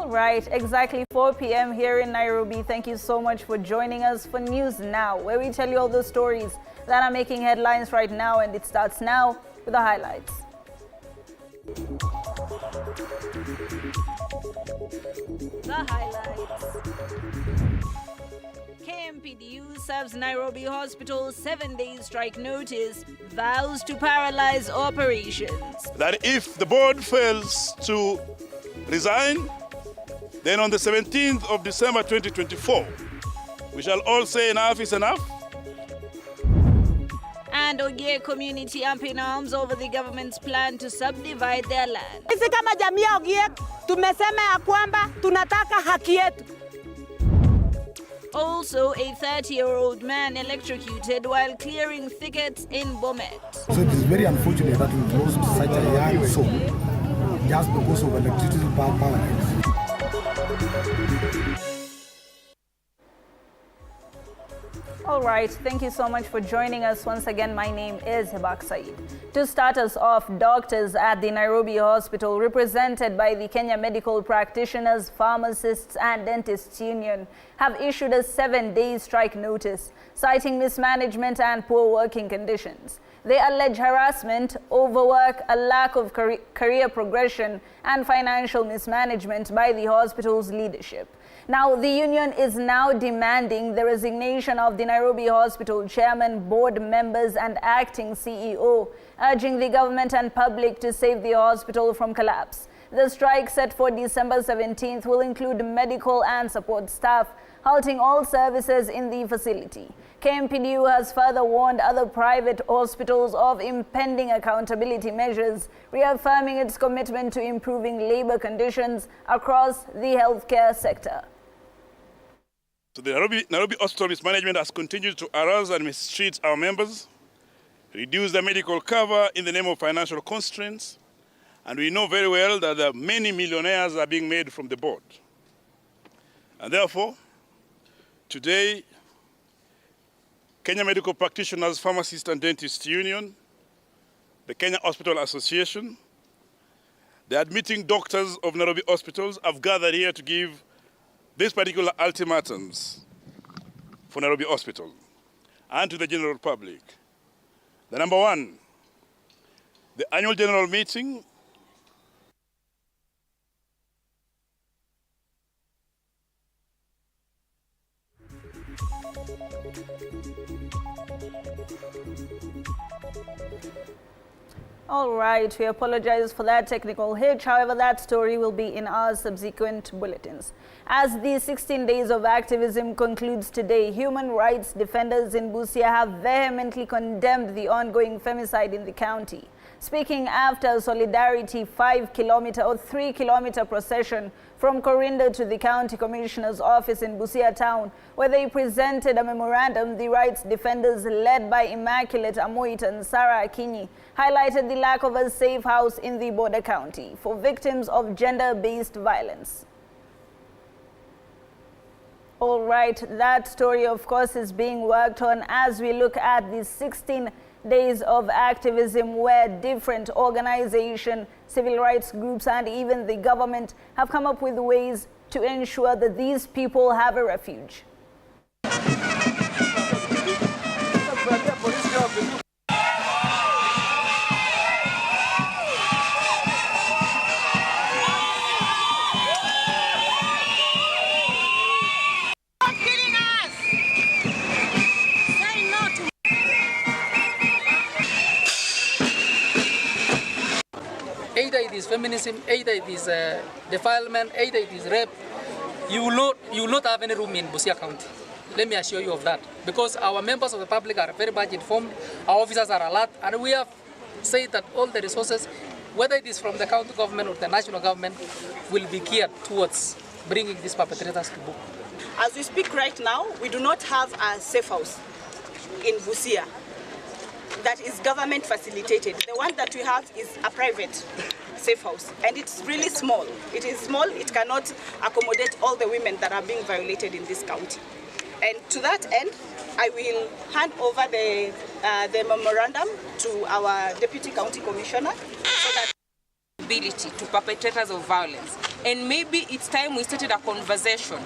All right, exactly 4 p.m. here in Nairobi. Thank you so much for joining us for News Now, where we tell you all the stories that are making headlines right now, and it starts now with the highlights. The highlights. KMPDU serves Nairobi Hospital 7-day strike notice, vows to paralyze operations. That if the board fails to resign, then on the 17th of December 2024, we shall all say enough is enough. And Ogiek community up in arms over the government's plan to subdivide their land. Sisi kama jamii ya Ogiek tumesema ya kwamba tunataka haki yetu. Also, a 30-year-old man electrocuted while clearing thickets in Bomet. So it is very unfortunate that we lost such a young soul just because of electricity power lines. All right, thank you so much for joining us. Once again, my name is Hibak Said. To start us off, doctors at the Nairobi Hospital, represented by the Kenya Medical Practitioners, Pharmacists and Dentists Union, have issued a 7-day strike notice, citing mismanagement and poor working conditions. They allege harassment, overwork, a lack of career progression, and financial mismanagement by the hospital's leadership. Now, the union is now demanding the resignation of the Nairobi Hospital chairman, board members, and acting CEO, urging the government and public to save the hospital from collapse. The strike set for December 17th will include medical and support staff, halting all services in the facility. KMPDU has further warned other private hospitals of impending accountability measures, reaffirming its commitment to improving labor conditions across the healthcare sector. So the Nairobi Hospital Mismanagement has continued to harass and mistreat our members, reduce their medical cover in the name of financial constraints, and we know very well that many millionaires are being made from the board. And therefore, today, Kenya Medical Practitioners, Pharmacists and Dentists Union, the Kenya Hospital Association, the admitting doctors of Nairobi hospitals have gathered here to give these particular ultimatums for Nairobi Hospital and to the general public. The number one, the annual general meeting All right, we apologize for that technical hitch. However, that story will be in our subsequent bulletins. As the 16 days of activism concludes today, human rights defenders in Busia have vehemently condemned the ongoing femicide in the county. Speaking after a solidarity 5-kilometer or 3-kilometer procession from Korindo to the county commissioner's office in Busia town, where they presented a memorandum, the rights defenders led by Immaculate Amoit and Sarah Akinyi highlighted the lack of a safe house in the border county for victims of gender-based violence. All right, that story, of course, is being worked on as we look at the 16 days of activism where different organizations, civil rights groups, and even the government have come up with ways to ensure that these people have a refuge. Either it is feminism, either it is defilement, either it is rape, you will not have any room in Busia County. Let me assure you of that. Because our members of the public are very much informed, our officers are alert, and we have said that all the resources, whether it is from the county government or the national government, will be geared towards bringing these perpetrators to book. As we speak right now, we do not have a safe house in Busia that is government facilitated. The one that we have is a private safe house, and it's really small. It is small, it cannot accommodate all the women that are being violated in this county. And to that end, I will hand over the memorandum to our Deputy County Commissioner so that ability to perpetrators of violence and maybe it's time we started a conversation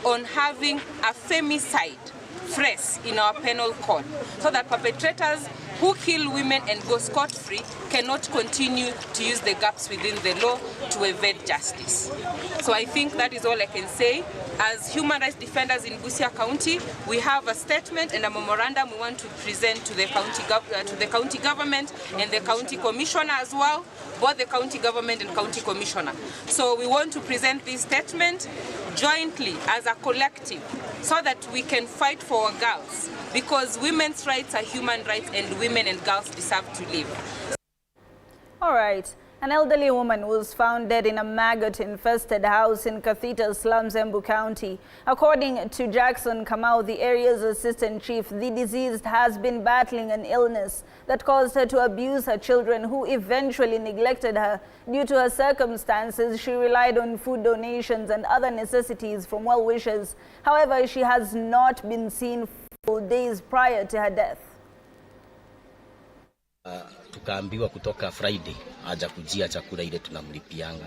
on having a femicide phrase in our penal code so that perpetrators who kill women and go scot-free cannot continue to use the gaps within the law to evade justice. So I think that is all I can say. As human rights defenders in Busia County, we have a statement and a memorandum we want to present to the county government and the county commissioner as well, both the county government and county commissioner. So we want to present this statement jointly as a collective so that we can fight for our girls, because women's rights are human rights and women and girls deserve to live. All right. An elderly woman was found dead in a maggot-infested house in Kathita slums, Embu County. According to Jackson Kamau, the area's assistant chief, the deceased has been battling an illness that caused her to abuse her children, who eventually neglected her. Due to her circumstances, she relied on food donations and other necessities from well-wishers. However, she has not been seen for days prior to her death. Tukaambiwa kutoka Friday aja kujia chakula ile tunamlipianga,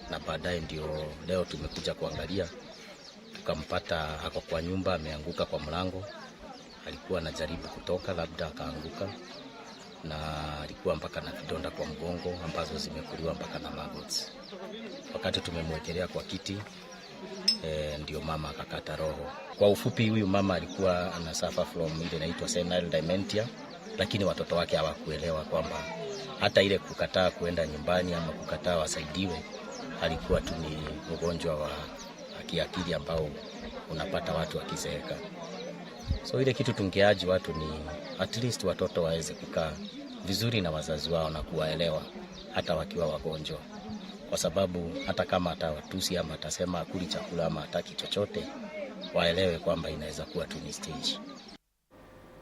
na baadaye ndio leo tumekuja kuangalia, tukampata ako kwa nyumba ameanguka kwa mlango. Alikuwa anajaribu kutoka, labda akaanguka, na alikuwa mpaka na vidonda kwa mgongo ambazo zimekuliwa mpaka na maggots. Wakati tumemwekelea kwa kiti ndio mama akakata roho. Kwa ufupi, huyu mama alikuwa anasuffer from ile inaitwa senile dementia, lakini watoto wake hawakuelewa kwamba hata ile kukataa kuenda nyumbani ama kukataa wasaidiwe, alikuwa tu ni ugonjwa wa kiakili ambao unapata watu wakizeeka. So ile kitu tungeaji watu ni at least watoto waweze kukaa vizuri na wazazi wao na kuwaelewa hata wakiwa wagonjwa, kwa sababu hata kama atawatusi ama atasema akuli chakula ama hataki chochote, waelewe kwamba inaweza kuwa tu ni stage.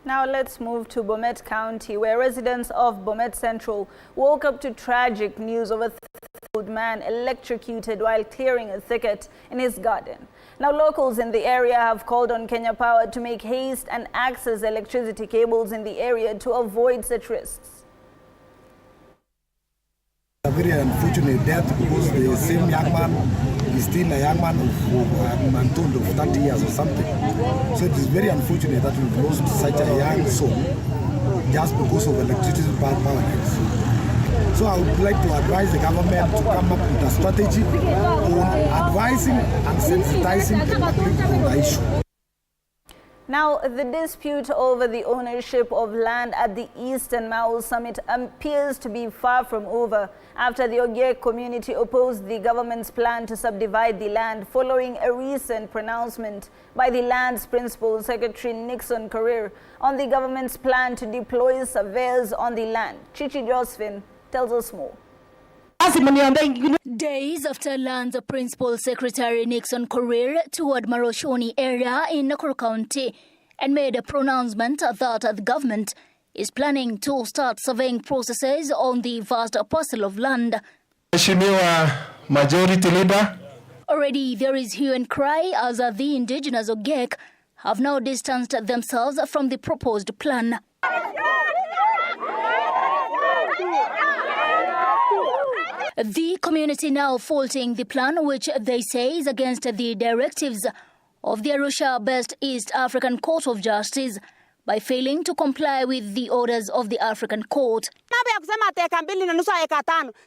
Now let's move to Bomet County, where residents of Bomet Central woke up to tragic news of a 30-year-old man electrocuted while clearing a thicket in his garden. Now locals in the area have called on Kenya Power to make haste and access electricity cables in the area to avoid such risks. A very unfortunate death, because the same young man is still a young man of, I'm told, of 30 years or something. So it is very unfortunate that we've lost such a young soul just because of electricity power lines. So I would like to advise the government to come up with a strategy on advising and sensitizing the public on the issue. Now, the dispute over the ownership of land at the Eastern Mau Summit appears to be far from over after the Ogiek community opposed the government's plan to subdivide the land following a recent pronouncement by the land's principal secretary Nixon Korir on the government's plan to deploy surveyors on the land. Chichi Josephine tells us more. Days after Land's Principal Secretary Nixon Korir toured Maroshoni area in Nakuru County and made a pronouncement that the government is planning to start surveying processes on the vast parcel of land. Majority Leader. Already there is hue and cry as the indigenous Ogiek have now distanced themselves from the proposed plan. The community now faulting the plan, which they say is against the directives of the Arusha-based East African Court of Justice by failing to comply with the orders of the African Court.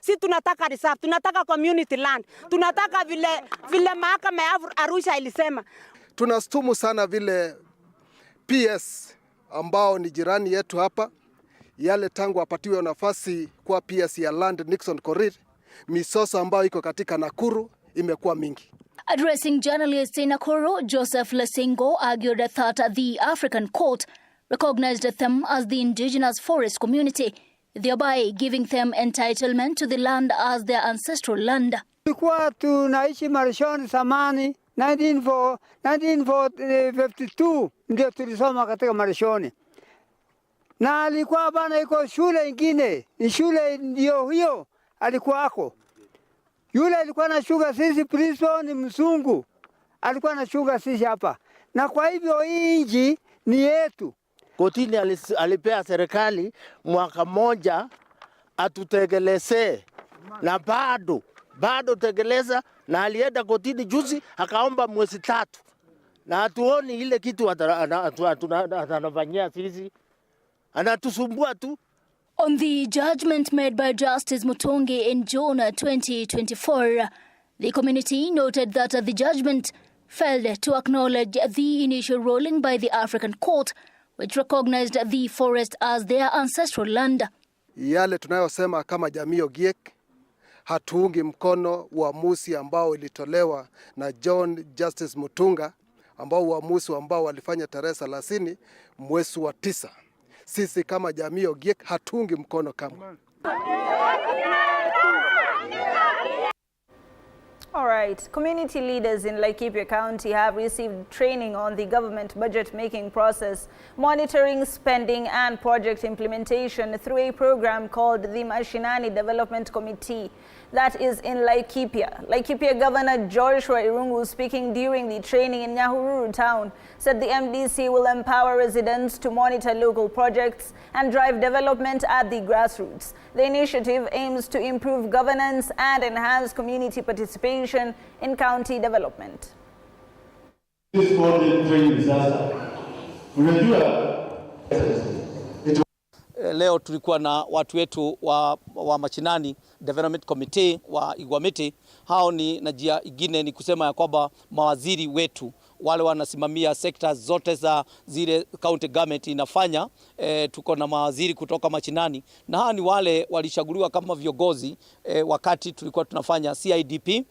Si tunataka reserve, tunataka community land, tunataka vile mahakama ya Arusha ilisema. Tunastumu sana vile PS ambao ni jirani yetu hapa, yale tangu apatiwe nafasi kwa PS ya land Nixon Korir, misoso ambayo iko katika Nakuru imekuwa mingi. Addressing journalists in Nakuru, Joseph Lesingo argued that the African Court recognized them as the indigenous forest community, thereby giving them entitlement to the land as their ancestral land. Tulikuwa tunaishi Marishoni zamani 1952 ndio tulisoma katika Marishoni. Na alikuwa bana iko shule ingine, ni shule ndio hiyo alikuwa ako. Yule alikuwa na shuga sisi principal ni mzungu. Alikuwa na shuga sisi hapa. Na kwa hivyo hii nchi ni yetu. Kotini alipea serikali mwaka moja atutegeleze, na bado bado tegeleza, na alienda kotini juzi akaomba mwezi 3, na hatuoni ile kitu anafanyia sisi, anatusumbua tu. On the judgment made by Justice Mutungi in June 2024, the community noted that the judgment failed to acknowledge the initial ruling by the African court, which recognized the forest as their ancestral land. Yale tunayosema kama jamii Ogiek, hatuungi mkono uamuzi ambao ilitolewa na John Justice Mutunga, ambao uamuzi ambao walifanya tarehe 30 mwezi wa 9. Sisi kama jamii Ogiek hatuungi mkono kama. All right. Community leaders in Laikipia County have received training on the government budget-making process, monitoring spending and project implementation through a program called the Mashinani Development Committee that is in Laikipia. Laikipia Governor Joshua Irungu, speaking during the training in Nyahururu town, said the MDC will empower residents to monitor local projects and drive development at the grassroots. The initiative aims to improve governance and enhance community participation in county development. This morning training disaster. Leo tulikuwa na watu wetu wa Mashinani Development Committee wa Igwamiti. Hao ni na njia ingine ni kusema ya kwamba mawaziri wetu wale wanasimamia sekta zote za zile county government inafanya. Tuko na mawaziri kutoka Mashinani, na hawa ni wale walishaguliwa kama viongozi wakati tulikuwa tunafanya CIDP.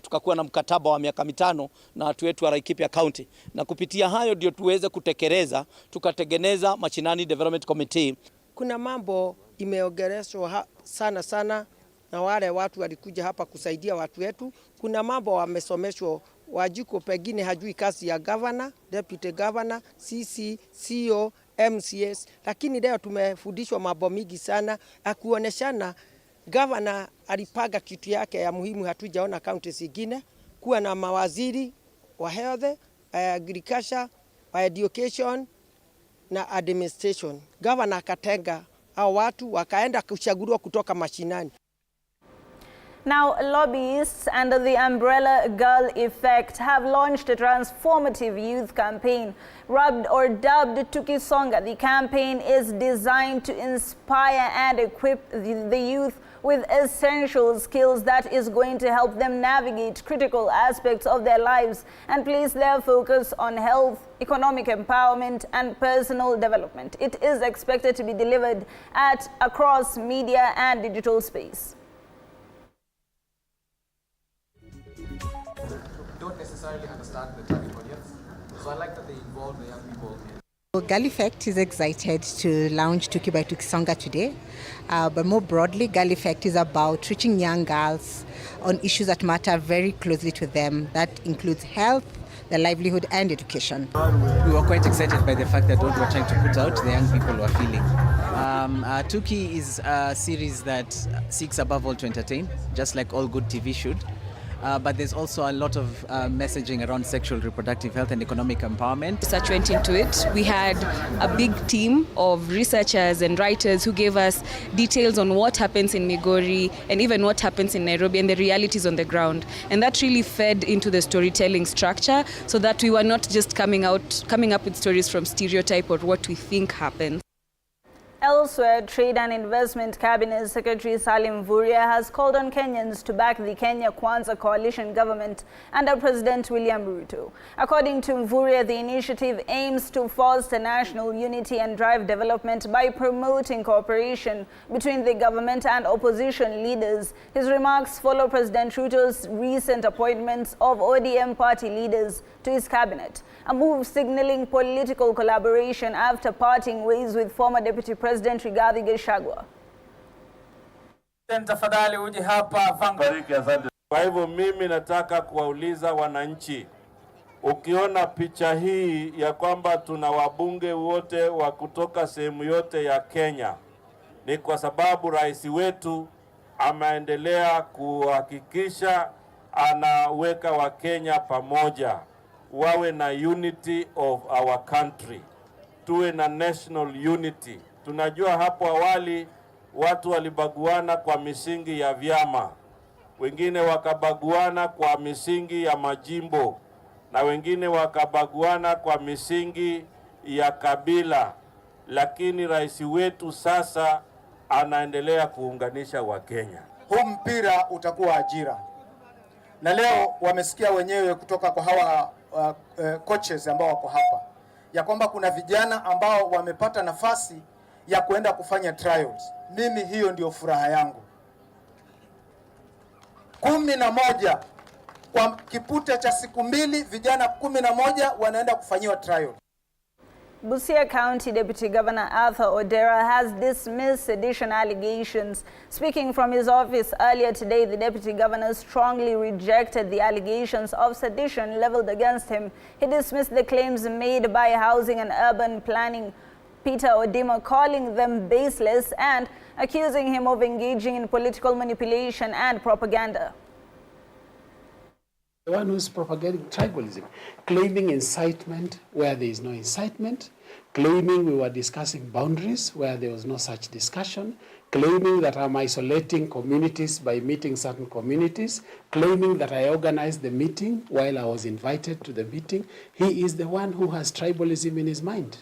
Tukakuwa na mkataba wa miaka 5 na watu wetu wa Laikipia County, na kupitia hayo ndio tuweze kutekeleza, tukatengeneza Mashinani Development Committee. Kuna mambo imeongeleshwa sana na wale watu walikuja hapa kusaidia watu wetu. Kuna mambo wamesomeshwa, Wajiko pengine hajui kazi ya governor, deputy governor, CC, CO, MCS, lakini leo tumefundishwa mambo mingi sana akuoneshana governor alipaga kitu yake ya muhimu hatujaona county zingine, kuwa na mawaziri wa health, agriculture, education na administration. Governor akatenga hao watu wakaenda kuchaguliwa kutoka mashinani. Now, lobbyists under the umbrella Girl Effect have launched a transformative youth campaign. Rubbed or dubbed Tukisonga, the campaign is designed to inspire and equip the youth with essential skills that is going to help them navigate critical aspects of their lives and place their focus on health, economic empowerment and personal development. It is expected to be delivered across media and digital space. Don't necessarily understand the target audience, so I like that they involve the young people. Girl Effect is excited to launch Tuki by Tukisonga today, but more broadly, Girl Effect is about reaching young girls on issues that matter very closely to them. That includes health, their livelihood and education. We were quite excited by the fact that what we're trying to put out, the young people were feeling. Tuki is a series that seeks above all to entertain, just like all good TV should. But there's also a lot of messaging around sexual reproductive health and economic empowerment. Research went into it. We had a big team of researchers and writers who gave us details on what happens in Migori and even what happens in Nairobi and the realities on the ground. And that really fed into the storytelling structure so that we were not just coming up with stories from stereotype or what we think happens. Elsewhere, Trade and Investment Cabinet Secretary Salim Mvurya has called on Kenyans to back the Kenya Kwanza coalition government under President William Ruto. According to Mvurya, the initiative aims to foster national unity and drive development by promoting cooperation between the government and opposition leaders. His remarks follow President Ruto's recent appointments of ODM party leaders to his cabinet, a move signaling political collaboration after parting ways with former Deputy President Rigathi Gachagua. Tafadhali uje hapa vanga. Kwa hivyo mimi nataka kuwauliza wananchi, ukiona picha hii ya kwamba tuna wabunge wote wa kutoka sehemu yote ya Kenya, ni kwa sababu rais wetu ameendelea kuhakikisha anaweka Wakenya pamoja, wawe na unity of our country, tuwe na national unity. Tunajua hapo awali watu walibaguana kwa misingi ya vyama, wengine wakabaguana kwa misingi ya majimbo, na wengine wakabaguana kwa misingi ya kabila, lakini rais wetu sasa anaendelea kuunganisha Wakenya. Huu mpira utakuwa ajira, na leo wamesikia wenyewe kutoka kwa hawa coaches ambao wako hapa ya kwamba kuna vijana ambao wamepata nafasi ya kuenda kufanya trials. Mimi hiyo ndio furaha yangu. 11 kwa kipute cha siku 2, vijana 11 wanaenda kufanyiwa trial. Busia County Deputy Governor Arthur Odera has dismissed sedition allegations. Speaking from his office earlier today, the Deputy Governor strongly rejected the allegations of sedition leveled against him. He dismissed the claims made by Housing and Urban Planning Peter Odima, calling them baseless and accusing him of engaging in political manipulation and propaganda. The one who's propagating tribalism, claiming incitement where there is no incitement, claiming we were discussing boundaries where there was no such discussion, claiming that I'm isolating communities by meeting certain communities, claiming that I organized the meeting while I was invited to the meeting. He is the one who has tribalism in his mind.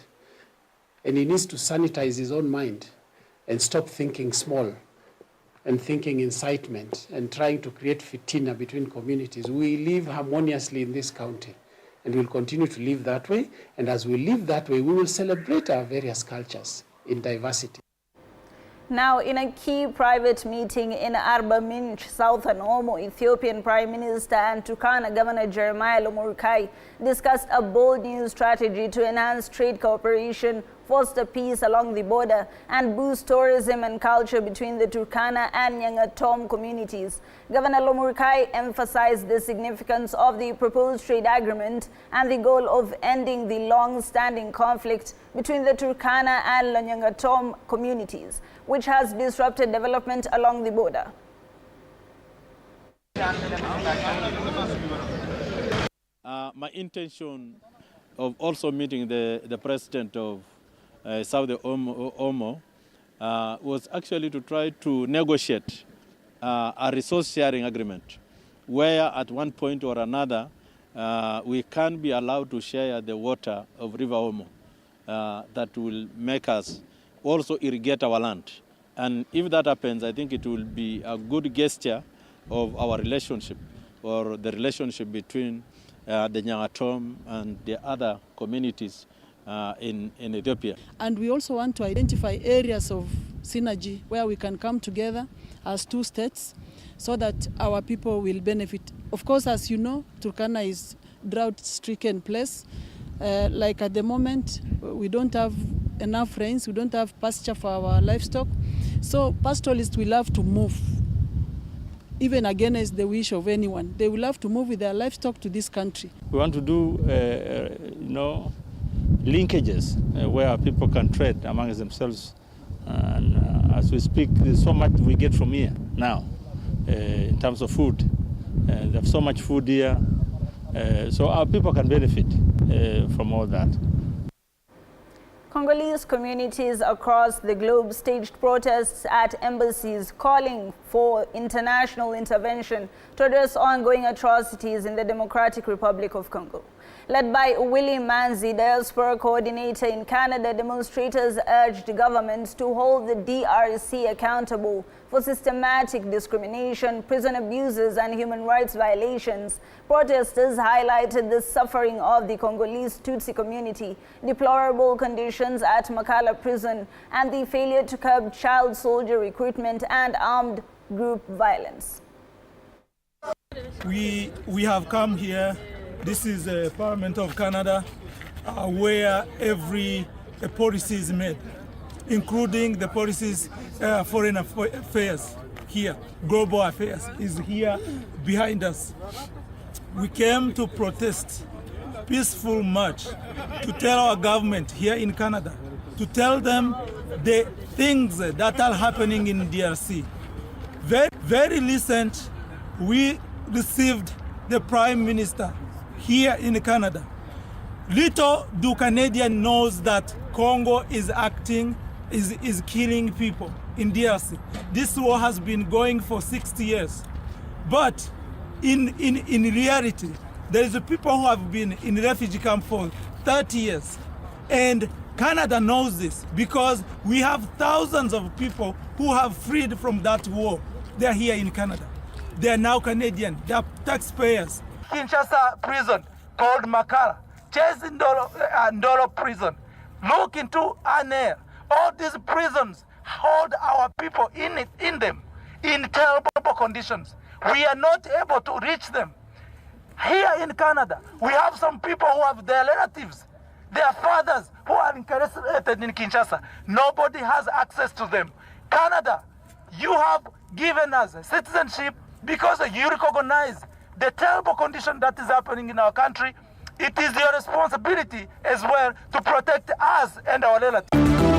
And he needs to sanitize his own mind and stop thinking small and thinking incitement and trying to create fitina between communities. We live harmoniously in this county and we'll continue to live that way. And as we live that way, we will celebrate our various cultures in diversity. Now, in a key private meeting in Arba Minch, Southern Omo, Ethiopian Prime Minister and Turkana Governor Jeremiah Lomurkai discussed a bold new strategy to enhance trade cooperation, foster peace along the border, and boost tourism and culture between the Turkana and Nyangatom communities. Governor Lomurkai emphasized the significance of the proposed trade agreement and the goal of ending the long-standing conflict between the Turkana and Nyangatom communities, which has disrupted development along the border. My intention of also meeting the president of South Omo was actually to try to negotiate a resource sharing agreement where at one point or another we can be allowed to share the water of River Omo that will make us also irrigate our land. And if that happens, I think it will be a good gesture of our relationship or the relationship between the Nyangatom and the other communities in Ethiopia. And we also want to identify areas of synergy where we can come together as two states so that our people will benefit. Of course, as you know, Turkana is a drought-stricken place. Like at the moment, we don't have enough rains, we don't have pasture for our livestock. So pastoralists will have to move, even against the wish of anyone. They will have to move with their livestock to this country. We want to do, linkages where people can trade among themselves. And as we speak, there's so much we get from here now in terms of food. There's so much food here, so our people can benefit from all that. Congolese communities across the globe staged protests at embassies calling for international intervention to address ongoing atrocities in the Democratic Republic of Congo. Led by Willie Manzi, diaspora coordinator in Canada, demonstrators urged governments to hold the DRC accountable for systematic discrimination, prison abuses, and human rights violations. Protesters highlighted the suffering of the Congolese Tutsi community, deplorable conditions at Makala prison, and the failure to curb child soldier recruitment and armed group violence. We have come here. This is the Parliament of Canada, where every policy is made, including the policies, foreign affairs here, global affairs is here behind us. We came to protest, peaceful march, to tell our government here in Canada, to tell them the things that are happening in DRC. Very recent, we received the Prime Minister here in Canada. Little do Canadian knows that Congo is acting, is killing people in DRC. This war has been going for 60 years. But in reality, there is people who have been in refugee camp for 30 years. And Canada knows this because we have thousands of people who have freed from that war. They are here in Canada. They are now Canadian. They are taxpayers. Kinshasa prison called Makala, Chase Ndolo prison. Look into Anair. All these prisons hold our people in them in terrible conditions. We are not able to reach them. Here in Canada, we have some people who have their relatives, their fathers who are incarcerated in Kinshasa. Nobody has access to them. Canada, you have given us citizenship because you recognize the terrible condition that is happening in our country. It is your responsibility as well to protect us and our relatives.